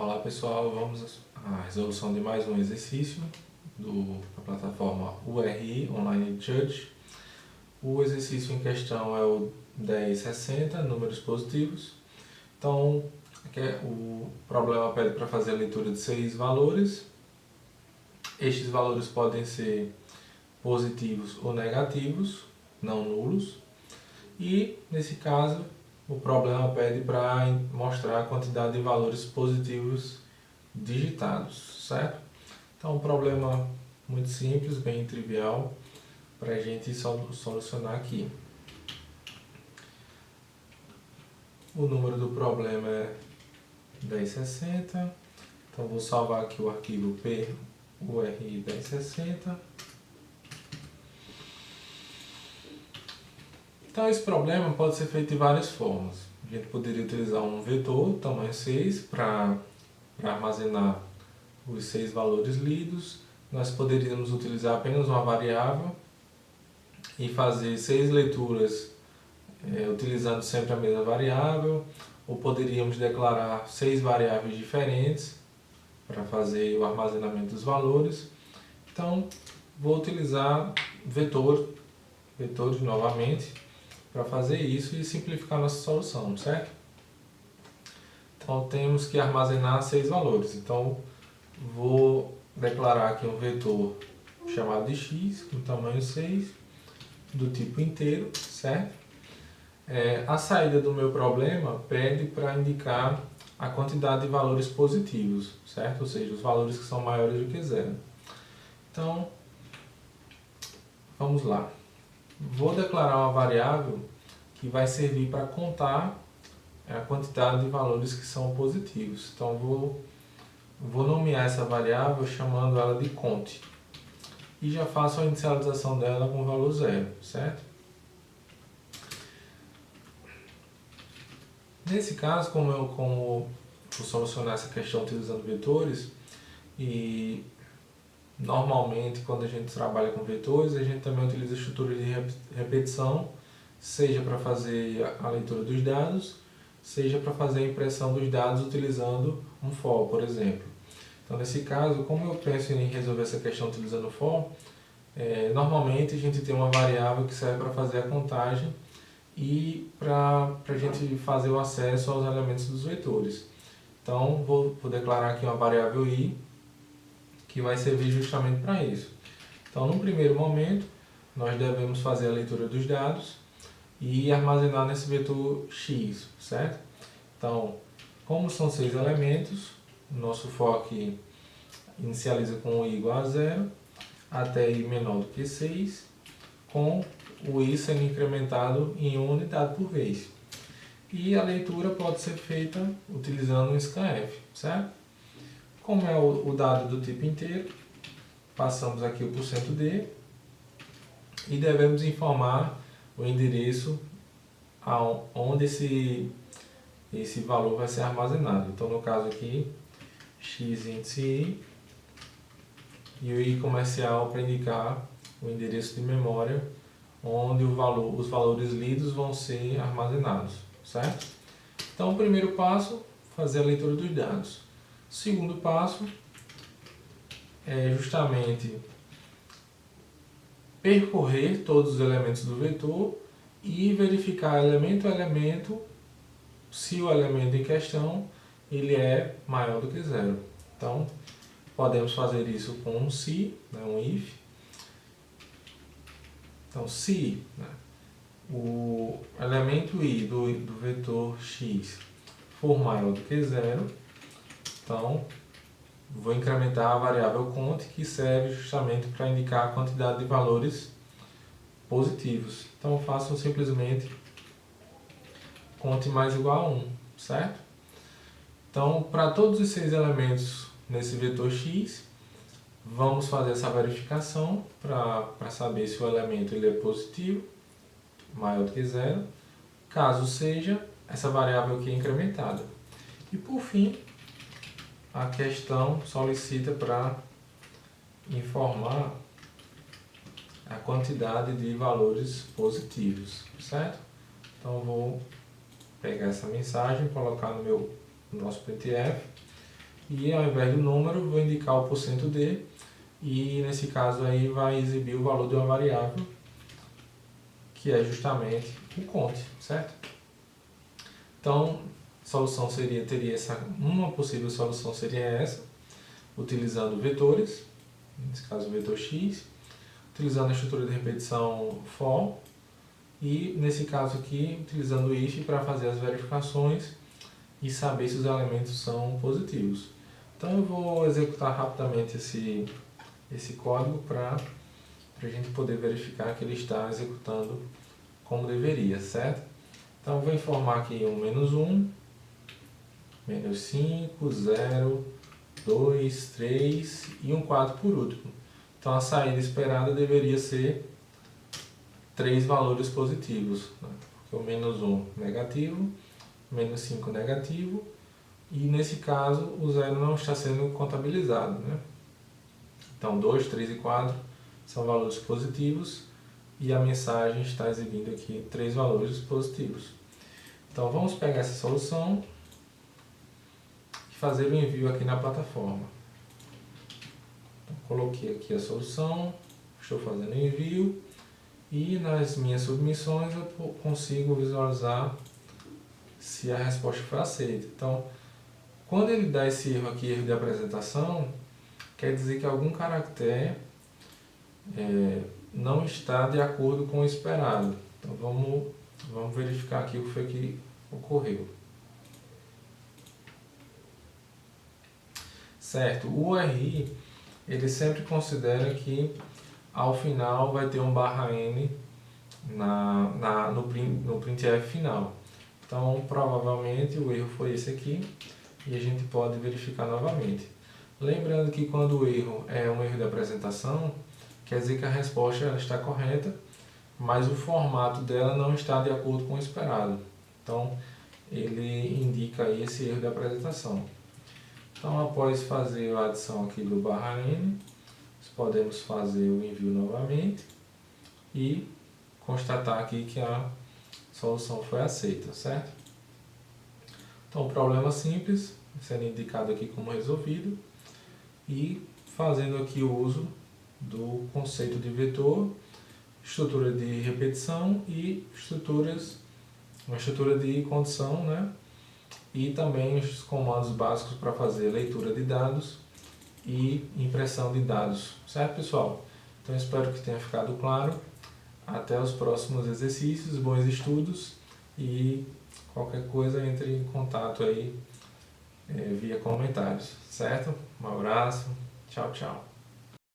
Olá pessoal, vamos à resolução de mais um exercício da plataforma URI Online Judge. O exercício em questão é o 1060, números positivos. Então, o problema pede para fazer a leitura de 6 valores. Estes valores podem ser positivos ou negativos, não nulos. E, nesse caso, o problema pede para mostrar a quantidade de valores positivos digitados, certo? Então, um problema muito simples, bem trivial, para a gente solucionar aqui. O número do problema é 1060, então vou salvar aqui o arquivo PURI 1060. Então esse problema pode ser feito de várias formas. A gente poderia utilizar um vetor tamanho 6 para armazenar os 6 valores lidos. Nós poderíamos utilizar apenas uma variável e fazer 6 leituras utilizando sempre a mesma variável, ou poderíamos declarar 6 variáveis diferentes para fazer o armazenamento dos valores. Então vou utilizar vetores novamente para fazer isso e simplificar nossa solução, certo? Então temos que armazenar 6 valores. Então vou declarar aqui um vetor chamado de x, com tamanho 6, do tipo inteiro, certo? A saída do meu problema pede para indicar a quantidade de valores positivos, certo? Ou seja, os valores que são maiores do que zero. Então, vamos lá. Vou declarar uma variável que vai servir para contar a quantidade de valores que são positivos. Então, vou nomear essa variável chamando ela de count. E já faço a inicialização dela com o valor 0, certo? Nesse caso, como vou solucionar essa questão utilizando vetores, e normalmente quando a gente trabalha com vetores, a gente também utiliza estrutura de repetição, seja para fazer a leitura dos dados, seja para fazer a impressão dos dados utilizando um for, por exemplo. Então, nesse caso, como eu penso em resolver essa questão utilizando for, normalmente a gente tem uma variável que serve para fazer a contagem e para a gente fazer o acesso aos elementos dos vetores. Então, vou declarar aqui uma variável i, que vai servir justamente para isso. Então, no primeiro momento, nós devemos fazer a leitura dos dados e armazenar nesse vetor x, certo? Então, como são 6 elementos, nosso for aqui inicializa com i igual a 0, até i menor do que 6, com o i sendo incrementado em 1 unidade por vez. E a leitura pode ser feita utilizando um scanf, certo? Como é o dado do tipo inteiro, passamos aqui o %d e devemos informar o endereço onde esse valor vai ser armazenado. Então, no caso aqui, x índice i e o i comercial para indicar o endereço de memória onde os valores lidos vão ser armazenados, certo? Então, o primeiro passo, fazer a leitura dos dados. O segundo passo é justamente percorrer todos os elementos do vetor e verificar elemento a elemento se o elemento em questão ele é maior do que zero. Então, podemos fazer isso com um se, um if. Então, se o elemento i do vetor x for maior do que zero, então vou incrementar a variável count, que serve justamente para indicar a quantidade de valores positivos. Então, faço simplesmente count mais igual a 1, certo? Então, para todos os 6 elementos nesse vetor x, vamos fazer essa verificação para saber se o elemento ele é positivo, maior do que zero. Caso seja, essa variável aqui é incrementada. E por fim, a questão solicita para informar a quantidade de valores positivos, certo? Então vou pegar essa mensagem, colocar no nosso printf e ao invés do número vou indicar o porcento %d e nesse caso aí vai exibir o valor de uma variável que é justamente o conte, certo? Então, solução uma possível solução seria essa, utilizando vetores, nesse caso o vetor x, utilizando a estrutura de repetição for e nesse caso aqui utilizando o if para fazer as verificações e saber se os elementos são positivos. Então eu vou executar rapidamente esse código para a gente poder verificar que ele está executando como deveria, certo? Então eu vou informar aqui um -1, -5, 0, 2, 3 e um 4 por último. Então a saída esperada deveria ser 3 valores positivos, né? Porque o -1 negativo, -5 negativo e nesse caso o 0 não está sendo contabilizado, né? Então 2, 3 e 4 são valores positivos e a mensagem está exibindo aqui 3 valores positivos. Então vamos pegar essa solução e fazer o envio aqui na plataforma. Então, coloquei aqui a solução, estou fazendo o envio e nas minhas submissões eu consigo visualizar se a resposta foi aceita. Então, quando ele dá esse erro aqui, erro de apresentação, quer dizer que algum caractere não está de acordo com o esperado. Então vamos verificar aqui o que foi que ocorreu. Certo, o URI ele sempre considera que ao final vai ter um /n no printf final. Então provavelmente o erro foi esse aqui e a gente pode verificar novamente. Lembrando que quando o erro é um erro de apresentação, quer dizer que a resposta está correta, mas o formato dela não está de acordo com o esperado. Então ele indica aí esse erro de apresentação. Então após fazer a adição aqui do /n, podemos fazer o envio novamente e constatar aqui que a solução foi aceita, certo? Então, problema simples, sendo indicado aqui como resolvido e fazendo aqui o uso do conceito de vetor, estrutura de repetição e uma estrutura de condição, né? E também os comandos básicos para fazer leitura de dados e impressão de dados, certo, pessoal? Então espero que tenha ficado claro. Até os próximos exercícios, bons estudos e qualquer coisa entre em contato aí via comentários, certo? Um abraço, tchau, tchau.